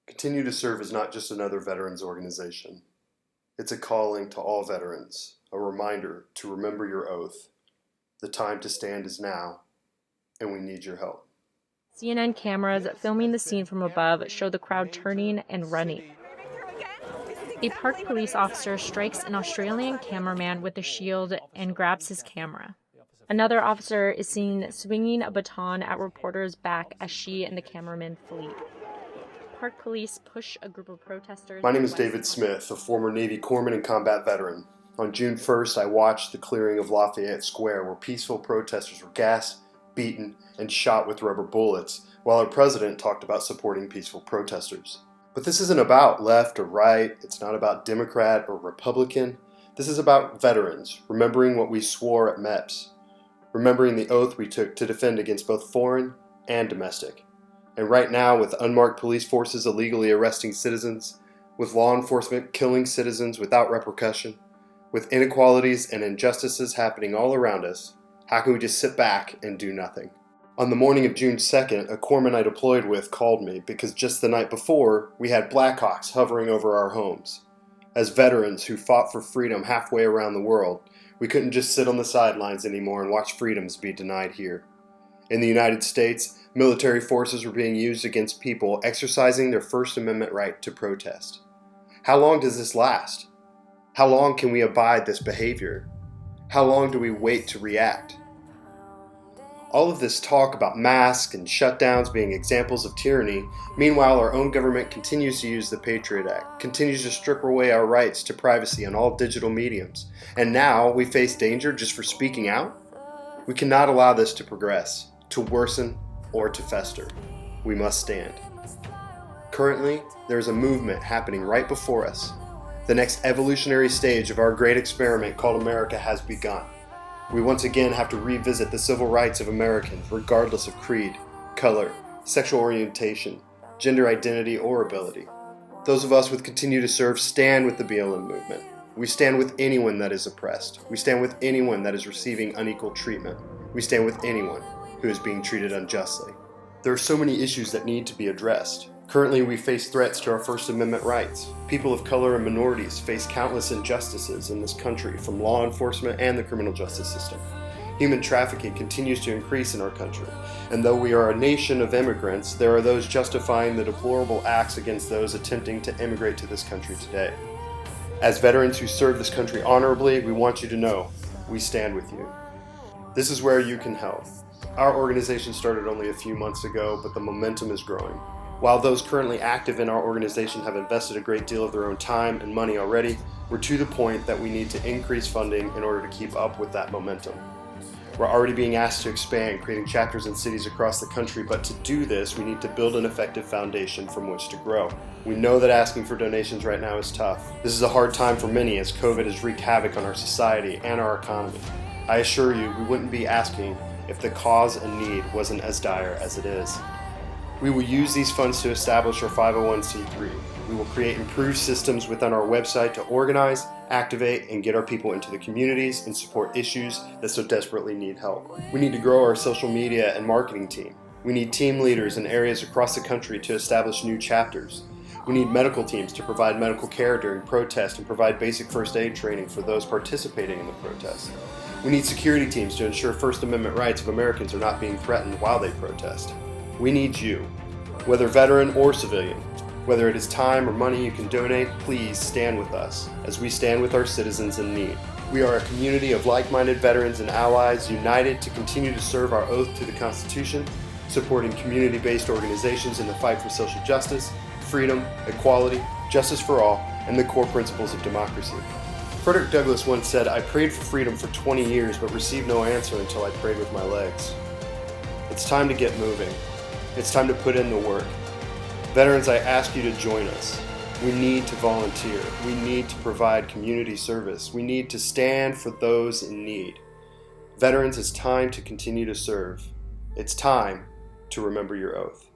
Continue to Serve is not just another veterans organization. It's a calling to all veterans, a reminder to remember your oath. The time to stand is now, and we need your help. CNN cameras filming the scene from above show the crowd turning and running. A park police officer strikes an Australian cameraman with a shield and grabs his camera. Another officer is seen swinging a baton at reporters' back as she and the cameraman flee. Park police push a group of protesters. My name is David Smith, a former Navy corpsman and combat veteran. On June 1st, I watched the clearing of Lafayette Square where peaceful protesters were gassed, beaten, and shot with rubber bullets, while our president talked about supporting peaceful protesters. But this isn't about left or right, it's not about Democrat or Republican. This is about veterans, remembering what we swore at MEPS, remembering the oath we took to defend against both foreign and domestic. And right now, with unmarked police forces illegally arresting citizens, with law enforcement killing citizens without repercussion, with inequalities and injustices happening all around us, how can we just sit back and do nothing? On the morning of June 2nd, a corpsman I deployed with called me because just the night before, we had Blackhawks hovering over our homes. As veterans who fought for freedom halfway around the world, we couldn't just sit on the sidelines anymore and watch freedoms be denied here. In the United States, military forces were being used against people exercising their First Amendment right to protest. How long does this last? How long can we abide this behavior? How long do we wait to react? All of this talk about masks and shutdowns being examples of tyranny, meanwhile our own government continues to use the Patriot Act, continues to strip away our rights to privacy on all digital mediums, and now we face danger just for speaking out? We cannot allow this to progress, to worsen, or to fester. We must stand. Currently, there is a movement happening right before us. The next evolutionary stage of our great experiment called America has begun. We once again have to revisit the civil rights of Americans, regardless of creed, color, sexual orientation, gender identity, or ability. Those of us with Continue to Serve stand with the BLM movement. We stand with anyone that is oppressed. We stand with anyone that is receiving unequal treatment. We stand with anyone who is being treated unjustly. There are so many issues that need to be addressed. Currently, we face threats to our First Amendment rights. People of color and minorities face countless injustices in this country from law enforcement and the criminal justice system. Human trafficking continues to increase in our country, and though we are a nation of immigrants, there are those justifying the deplorable acts against those attempting to immigrate to this country today. As veterans who serve this country honorably, we want you to know, we stand with you. This is where you can help. Our organization started only a few months ago, but the momentum is growing. While those currently active in our organization have invested a great deal of their own time and money already, we're to the point that we need to increase funding in order to keep up with that momentum. We're already being asked to expand, creating chapters in cities across the country, but to do this, we need to build an effective foundation from which to grow. We know that asking for donations right now is tough. This is a hard time for many as COVID has wreaked havoc on our society and our economy. I assure you, we wouldn't be asking if the cause and need wasn't as dire as it is. We will use these funds to establish our 501c3. We will create improved systems within our website to organize, activate, and get our people into the communities and support issues that so desperately need help. We need to grow our social media and marketing team. We need team leaders in areas across the country to establish new chapters. We need medical teams to provide medical care during protest and provide basic first aid training for those participating in the protest. We need security teams to ensure First Amendment rights of Americans are not being threatened while they protest. We need you, whether veteran or civilian. Whether it is time or money you can donate, please stand with us as we stand with our citizens in need. We are a community of like-minded veterans and allies united to continue to serve our oath to the Constitution, supporting community-based organizations in the fight for social justice, freedom, equality, justice for all, and the core principles of democracy. Frederick Douglass once said, "I prayed for freedom for 20 years but received no answer until I prayed with my legs." It's time to get moving. It's time to put in the work. Veterans, I ask you to join us. We need to volunteer. We need to provide community service. We need to stand for those in need. Veterans, it's time to continue to serve. It's time to remember your oath.